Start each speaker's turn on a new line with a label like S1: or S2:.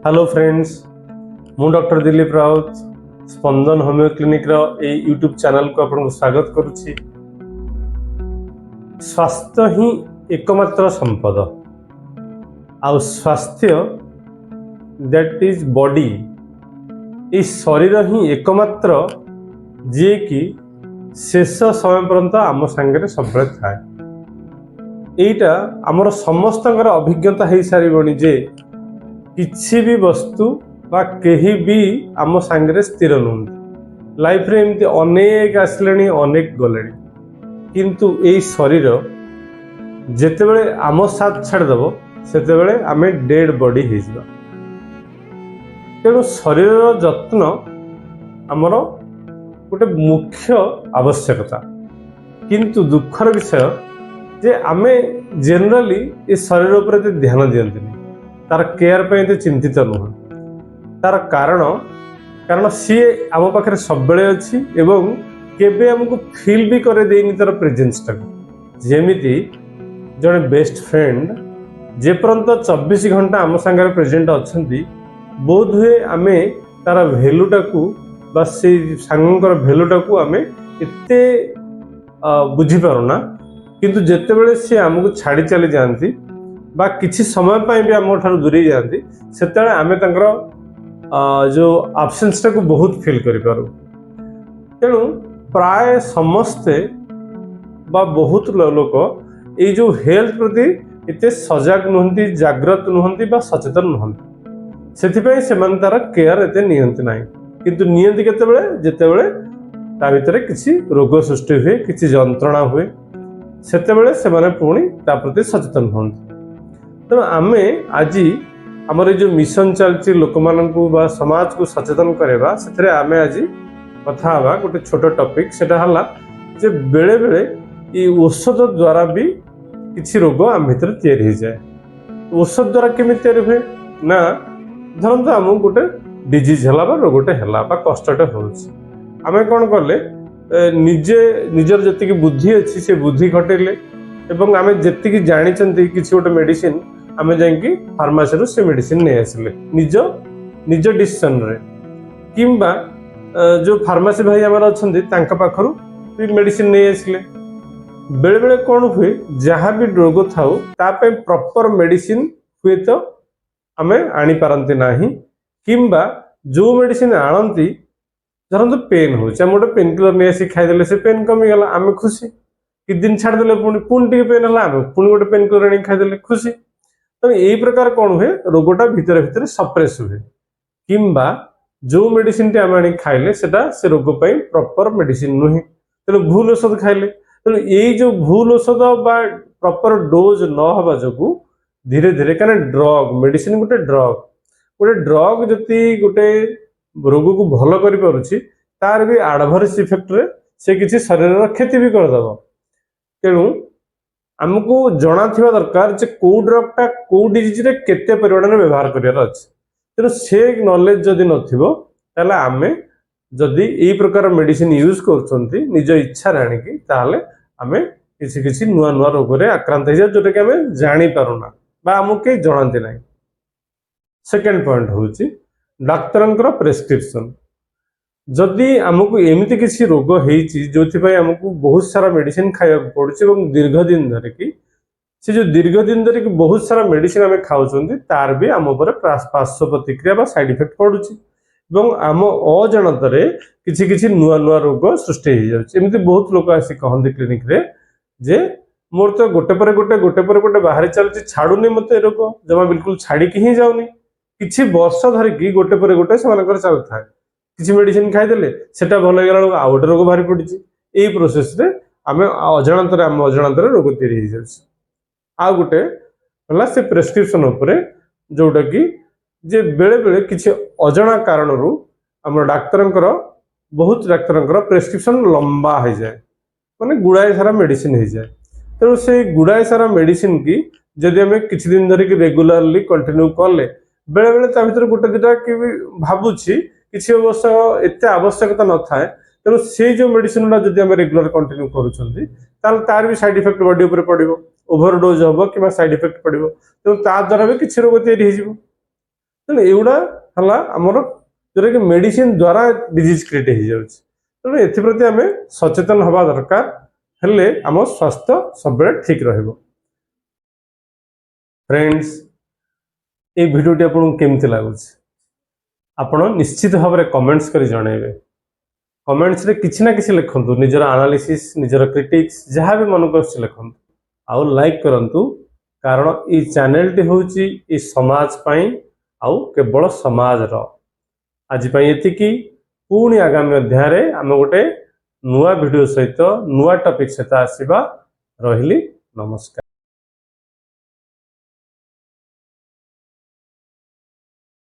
S1: Hello friends, मु doctor Dilip Raut स्पंदन homeo clinic रो ए YouTube channel को आपको स्वागत करुच्ची। स्वास्थ्य ही एकमात्र संपद आउ स्वास्थ्य दैट इज बॉडी ये शरीर ही एकमात्र जी कि शेष समय पर्यंत आम सांगे सब थाए। यहीटा आमर समस्त अभिज्ञता हो सारे जे किसी भी वस्तु बा कहीं भी आम सांगे स्थिर नुहति। लाइफ रे एमती अनेक आसले अनेक गले किंतु यही शरीर जेतेबेले आम साथ छाड़देव सेतेबेले आमे डेड बॉडी हो जावा। तेणु शरीर जत्न आमर गोटे मुख्य आवश्यकता, किंतु दुखर विषय जे आमे जनरली ये शरीर उपर ध्यान दियंती तार केयर पे चिंतित नुह। तार कारण सी आम पाखे सब बेले अच्छी एवं केबे हमको फील भी करे देनी तार प्रेजेंस टाक। जेमिति जड़े बेस्ट फ्रेंड जेपर्यंत 24 घंटा आम सांगे प्रेजेंट अच्छी बोध हुए आमे तार भैल्यूटा को बा से सांगर भैल्यूटा को आमे एते बुझी पारुना, किंतु जेतेबेले सी आमको छाड़ी चली जाती बा किसी समय पर भी आम ठार दूरे जाती से आमे तंकर जो आब्सेंस को बहुत फील करि पारू। तेणु प्राय समस्ते बा बहुत लोक ये जो हेल्थ प्रति इतने सजग नुहति, जागृत नुहति बा सचेतन नुहति, से तार केयर एते नियंती नाही। किंतु नियंती केतेबेले जेतेबेले ता भितरे किसी रोग सृष्टि हुए, किसी जंत्रणा हुए, सेतेबेले सेमाने पुणी ता प्रति सचेतन होती। तेणु आमे आज आमर जो मिशन चलती लोक मानू बा समाज को सचेतन करवा से आमे आज कथा हवा गोटे छोट टॉपिक सेटा हला जे बेले बेले ये औषध द्वारा भी किसी रोग आम भीतर तैयारी हो जाए। औषध द्वारा केमी तैयारी हुए ना धरत आम गोटे डिजीज है रोगटे है कष्टटे होउछि आमे कौन कले निजे निजर जति बुद्धि अच्छी से बुद्धि खटेले एवं आमे जति जानी किसी गोटे मेडिसिन आमे जाइकी फार्मासी से मेडिसिन नहीं आसिले निज निज डिसीजन रे किंबा जो फार्मासी भाई आमर अच्छा पाखरु मेडिसिन नहीं आसिले। बेले बेले कौन हुए जहाँ भी रोग थाउ तापे प्रॉपर मेडिसिन हुए तो आमे आनी पारंती नाही, किंबा जो मेडिसिन आणंती धरत पेन हो गोटे पेन किलर नहीं आसी खाईदे से पेन कमीगला आम खुशी, कि दिन छाड़दे पुणी पेन है आम पुणी गोटे पेन किलर आनी खाईदे खुशी। तो यही प्रकार कौन हुए रोगटा भितर भितर सप्रेस हुए, किंबा जो मेडिसिन टी आम आनी खाइले सेटा से रोग पाई प्रॉपर मेडिसिन नुहे, तेणु भूल औषध खाइले। तेणु यही जो भूल औषध बा प्रॉपर डोज न हवा जो धीरे धीरे क्या ड्रग मेडिसिन गोटे ड्रग जति गोटे रोग को भल कर पारुछि तार भी एडवर्स इफेक्ट रे से किसी शरीर क्षति भी करदब। तेणु आमको जना थिबा दरकार जे को ड्रगटा को डिजीज रे केते परिमाण में व्यवहार करियार अछि। तेणु से नॉलेज जदि नथिबो ताले आमे जदि एई प्रकार मेडिसिन यूज करछंती निज इच्छा रे आनिकी ताले आमे किसी किसी नुआ नुआ रोग रे आक्रांत हो जोटा कि आमे जानी पारुना बा आमको के जणांती नाही। सेकेंड पॉइंट होची डाक्तरंकर प्रेस्क्रिप्शन। जदि आमको एमती किसी रोग होती जो आमको बहुत सारा मेडिसिन खाया पड़ुछि दीर्घ दिन धरिकी से जो दीर्घ दिन धरिकी बहुत सारा मेडिसिन आम खाऊँ तार भी आम पार्श्व प्रतिक्रिया बा साइड इफेक्ट पड़ुछि आम अजाणत किसी किसी नुआ नुआ रोग सृष्टि हो जाउछि। एमती बहुत लोग आसी कहते क्लिनिक रे जे मोर तो गोटे पर गोटे बाहर चलुछि छाड़ुनी मते रोग जमा बिल्कुल छाड़िकी ही जाउनी, किछि वर्ष धरिकी गोटे पर गोटे से चलु थाए किसी मेडिसिन खाईदे सेटा भल हो आउ गोटे रोग बाहरी पड़ी। यही प्रोसेस रे आम अजाणत रोग तैयारी हो जाउछि। आ गोटे हला से प्रेस्क्रिप्शन उपरे जोटा कि जे बेले बेले किसी अजाणा कारण रु आम डाक्तरंकर बहुत डाक्तरंकर प्रेस्क्रिप्शन लंबा हो जाए माने गुड़ाए सारा मेडिसिन हो जाए। तेणु से गुड़ाए सारा मेडिसिन की जदि आम किसी दिन धरिकी रेगुलारली कंटिन्यू कले बेले बेले ता भीतर गोटे दिटा कि भाबुछि किसी अवश्य एत आवश्यकता न थाए। तेणु से जो मेडिसिन गुड़ा जब आम रेगुलर कंटिन्यू करूँ तार भी साइड इफेक्ट बॉडी उपर पड़ो, ओभरडोज हम कि साइड इफेक्ट पड़ो, तेणु ता द्वारा भी किसी रोग तैयारी हो। ତେଣୁ ଏଗୁଡ଼ା ହେଲା ଆମର ଯେଉଁଟାକି ମେଡିସିନ ଦ୍ୱାରା ଡିଜିଜ୍ କ୍ରିଏଟ୍ ହେଇଯାଉଛି। ତେଣୁ ଏଥିପ୍ରତି ଆମେ ସଚେତନ ହେବା ଦରକାର, ହେଲେ ଆମ ସ୍ୱାସ୍ଥ୍ୟ ସବୁବେଳେ ଠିକ୍ ରହିବ। ଫ୍ରେଣ୍ଡସ୍, এই ভিডিওটি ଆପଣଙ୍କୁ କେମିତି ଲାଗୁଛି ଆପଣ ନିଶ୍ଚିତ ଭାବରେ କମେଣ୍ଟସ୍ କରି ଜଣାଇବେ। କମେଣ୍ଟସରେ କିଛି ନା କିଛି ଲେଖନ୍ତୁ, ନିଜର ଆନାଲିସିସ୍, ନିଜର କ୍ରିଟିକ୍ସ ଯାହା ବି ମନକୁ ଆସୁଛି ଲେଖନ୍ତୁ, ଆଉ ଲାଇକ୍ କରନ୍ତୁ, କାରଣ ଏଇ ଚ୍ୟାନେଲଟି ହେଉଛି ଏଇ ସମାଜ ପାଇଁ, ଆଉ କେବଳ ସମାଜର। ଆଜି ପାଇଁ ଏତିକି। ପୁଣି ଆଗାମୀ ଅଧ୍ୟାୟରେ ଆମେ ଗୋଟେ ନୂଆ ଭିଡ଼ିଓ ସହିତ, ନୂଆ ଟପିକ୍ ସହିତ ଆସିବା। ରହିଲି, ନମସ୍କାର।